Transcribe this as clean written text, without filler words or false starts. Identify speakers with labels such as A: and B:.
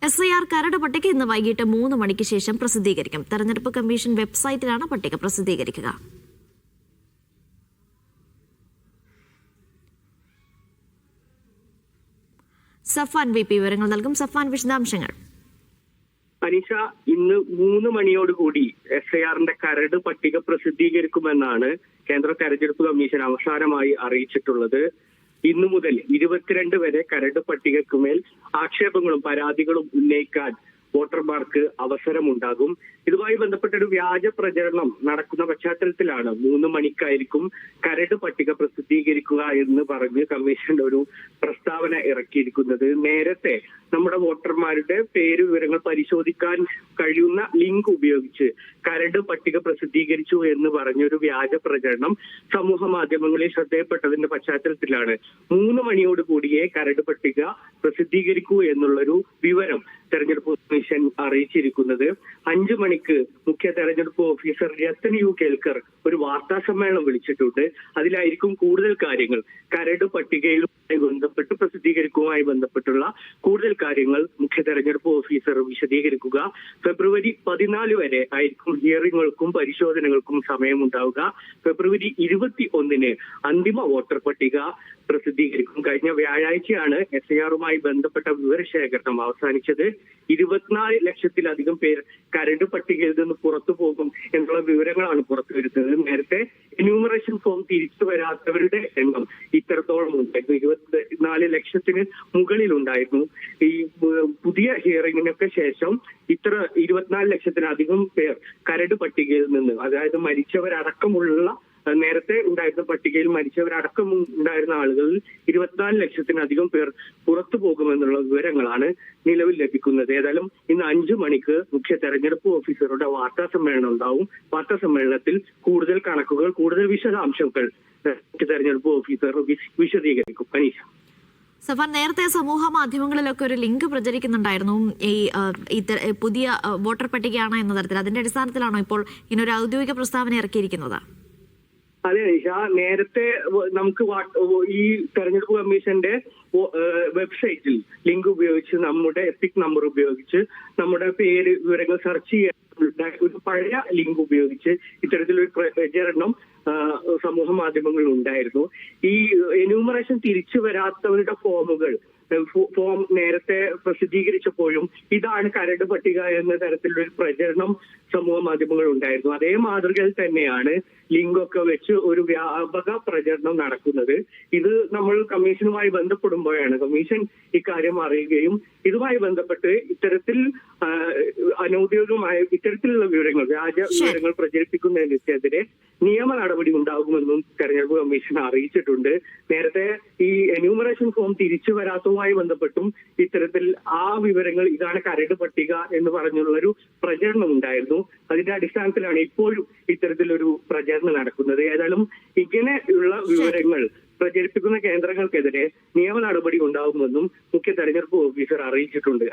A: SIR കരട് പട്ടിക ഇന്ന് വൈകിട്ട് 3 മണിക്ക് ശേഷം പ്രസിദ്ധീകരിക്കും. തെരഞ്ഞെടുപ്പ് കമ്മീഷൻ വെബ്സൈറ്റിലാണ് പട്ടിക പ്രസിദ്ധീകരിക്കുക. സഫാൻ VP വിവരങ്ങൾ നൽകും. സഫാൻ, വിശദാംശങ്ങൾ.
B: അനീഷ, ഇന്ന് 3 മണിയോടുകൂടി SIRന്റെ കരട് പട്ടിക പ്രസിദ്ധീകരിക്കുമെന്നാണ് കേന്ദ്ര തെരഞ്ഞെടുപ്പ് കമ്മീഷൻ അവസാനമായി അറിയിച്ചിട്ടുള്ളത്. ഇന്നു മുതൽ 22 വരെ കരട് പട്ടികയ്ക്കുമേൽ ആക്ഷേപങ്ങളും പരാതികളും ഉന്നയിക്കാൻ വോട്ടർമാർക്ക് അവസരമുണ്ടാകും. ഇതുമായി ബന്ധപ്പെട്ടൊരു വ്യാജ പ്രചരണം നടക്കുന്ന പശ്ചാത്തലത്തിലാണ് 3 മണിക്കായിരിക്കും കരട് പട്ടിക പ്രസിദ്ധീകരിക്കുക എന്ന് പറഞ്ഞ് കമ്മീഷൻ ഒരു പ്രസ്താവന ഇറക്കിയിരിക്കുന്നത്. നേരത്തെ നമ്മുടെ വോട്ടർമാരുടെ പേര് വിവരങ്ങൾ പരിശോധിക്കാൻ കഴിയുന്ന ലിങ്ക് ഉപയോഗിച്ച് കരട് പട്ടിക പ്രസിദ്ധീകരിച്ചു എന്ന് പറഞ്ഞൊരു വ്യാജ പ്രചരണം സമൂഹ മാധ്യമങ്ങളിൽ ശ്രദ്ധയപ്പെട്ടതിന്റെ പശ്ചാത്തലത്തിലാണ് 3 മണിയോടുകൂടിയേ കരട് പട്ടിക പ്രസിദ്ധീകരിക്കൂ എന്നുള്ളൊരു വിവരം തെരഞ്ഞെടുപ്പ് കമ്മീഷൻ അറിയിച്ചിരിക്കുന്നത്. 5 മണിക്ക് മുഖ്യ തെരഞ്ഞെടുപ്പ് ഓഫീസർ രത്തൻ യു കേൽക്കർ ഒരു വാർത്താ സമ്മേളനം വിളിച്ചിട്ടുണ്ട്. അതിലായിരിക്കും കൂടുതൽ കാര്യങ്ങൾ കരട് പട്ടികയുമായി ബന്ധപ്പെട്ട് പ്രസിദ്ധീകരിക്കുമായി ബന്ധപ്പെട്ടുള്ള കൂടുതൽ കാര്യങ്ങൾ മുഖ്യ തെരഞ്ഞെടുപ്പ് ഓഫീസർ വിശദീകരിക്കുക. ഫെബ്രുവരി 14 വരെ ആയിരിക്കും ഹിയറിങ്ങുകൾക്കും പരിശോധനകൾക്കും സമയമുണ്ടാവുക. ഫെബ്രുവരി 21 അന്തിമ വോട്ടർ പട്ടിക പ്രസിദ്ധീകരിക്കും. കഴിഞ്ഞ വ്യാഴാഴ്ചയാണ് SIRുമായി ബന്ധപ്പെട്ട വിവരശേഖരണം അവസാനിച്ചത്. 24 ലക്ഷത്തിലധികം പേർ കരട് പട്ടികയിൽ നിന്ന് പുറത്തു പോകും എന്നുള്ള വിവരങ്ങളാണ് പുറത്തു വരുന്നത്. നേരത്തെ എന്യൂമറേഷൻ ഫോം തിരിച്ചു വരാത്തവരുടെ എണ്ണം ഇത്രത്തോളം ഉണ്ടായിരുന്നു. 24 ലക്ഷത്തിന് മുകളിലുണ്ടായിരുന്നു. ഈ പുതിയ ഹിയറിംഗിനൊക്കെ ശേഷം ഇത്ര 24 ലക്ഷത്തിലധികം പേർ കരട് പട്ടികയിൽ നിന്ന്, അതായത് മരിച്ചവരടക്കമുള്ള നേരത്തെ ഉണ്ടായിരുന്ന പട്ടികയിൽ മരിച്ചവരടക്കം ഉണ്ടായിരുന്ന ആളുകളിൽ 24 ലക്ഷത്തിലധികം പേർ പുറത്തു പോകുമെന്നുള്ള വിവരങ്ങളാണ് നിലവിൽ ലഭിക്കുന്നത്. ഏതായാലും ഇന്ന് 5 മണിക്ക് മുഖ്യ തെരഞ്ഞെടുപ്പ് ഓഫീസറുടെ വാർത്താ സമ്മേളനം ഉണ്ടാവും. വാർത്താ സമ്മേളനത്തിൽ കൂടുതൽ കണക്കുകൾ, കൂടുതൽ വിശദാംശങ്ങൾ മുഖ്യ തെരഞ്ഞെടുപ്പ് ഓഫീസർ വിശദീകരിക്കും. അനീഷ,
A: സഫാൻ, നേരത്തെ സമൂഹ മാധ്യമങ്ങളിലൊക്കെ ഒരു ലിങ്ക് പ്രചരിക്കുന്നുണ്ടായിരുന്നു ഈ പുതിയ വോട്ടർ പട്ടികയാണ് എന്ന തരത്തിൽ. അതിന്റെ അടിസ്ഥാനത്തിലാണോ ഇപ്പോൾ ഇങ്ങനൊരു ഔദ്യോഗിക പ്രസ്താവന ഇറക്കിയിരിക്കുന്നത്?
B: അതെ അനീഷ, നേരത്തെ നമുക്ക് ഈ തെരഞ്ഞെടുപ്പ് കമ്മീഷന്റെ വെബ്സൈറ്റിൽ ലിങ്ക് ഉപയോഗിച്ച് നമ്മുടെ എപ്പിക് നമ്പർ ഉപയോഗിച്ച് നമ്മുടെ പേര് വിവരങ്ങൾ സെർച്ച് ചെയ്യാൻ ഒരു പഴയ ലിങ്ക് ഉപയോഗിച്ച് ഇത്തരത്തിലൊരു പ്രചരണം സമൂഹ മാധ്യമങ്ങളിൽ ഉണ്ടായിരുന്നു. ഈ എന്യൂമറേഷൻ തിരിച്ചു വരാത്തവരുടെ ഫോം നേരത്തെ പ്രസിദ്ധീകരിച്ചപ്പോഴും ഇതാണ് കരട് പട്ടിക എന്ന തരത്തിലൊരു പ്രചരണം സമൂഹ മാധ്യമങ്ങൾ ഉണ്ടായിരുന്നു. അതേ മാതൃകയിൽ തന്നെയാണ് ലിങ്കൊക്കെ വെച്ച് ഒരു വ്യാപക പ്രചരണം നടക്കുന്നത്. ഇത് നമ്മൾ കമ്മീഷനുമായി ബന്ധപ്പെടുമ്പോഴാണ് കമ്മീഷൻ ഇക്കാര്യം അറിയുകയും ഇതുമായി ബന്ധപ്പെട്ട് ഇത്തരത്തിൽ അനൌദ്യോഗികമായ ഇത്തരത്തിലുള്ള വിവരങ്ങൾ, വ്യാജ വിവരങ്ങൾ പ്രചരിപ്പിക്കുന്നതിനെതിരെ നിയമ നടപടി ഉണ്ടാകുമെന്നും തെരഞ്ഞെടുപ്പ് കമ്മീഷൻ അറിയിച്ചിട്ടുണ്ട്. നേരത്തെ ഈ എന്യൂമറേഷൻ ഫോം തിരിച്ചു വരാത്തതുമായി ബന്ധപ്പെട്ടും ഇത്തരത്തിൽ ആ വിവരങ്ങൾ ഇതാണ് കരട് പട്ടിക എന്ന് പറഞ്ഞുള്ളൊരു പ്രചരണം ഉണ്ടായിരുന്നു. അതിന്റെ അടിസ്ഥാനത്തിലാണ് ഇപ്പോഴും ഇത്തരത്തിലൊരു പ്രചരണം നടക്കുന്നത്. ഏതായാലും ഇങ്ങനെയുള്ള വിവരങ്ങൾ പ്രചരിപ്പിക്കുന്ന കേന്ദ്രങ്ങൾക്കെതിരെ നിയമ നടപടി ഉണ്ടാകുമെന്നും മുഖ്യ തെരഞ്ഞെടുപ്പ് ഓഫീസർ അറിയിച്ചിട്ടുണ്ട്.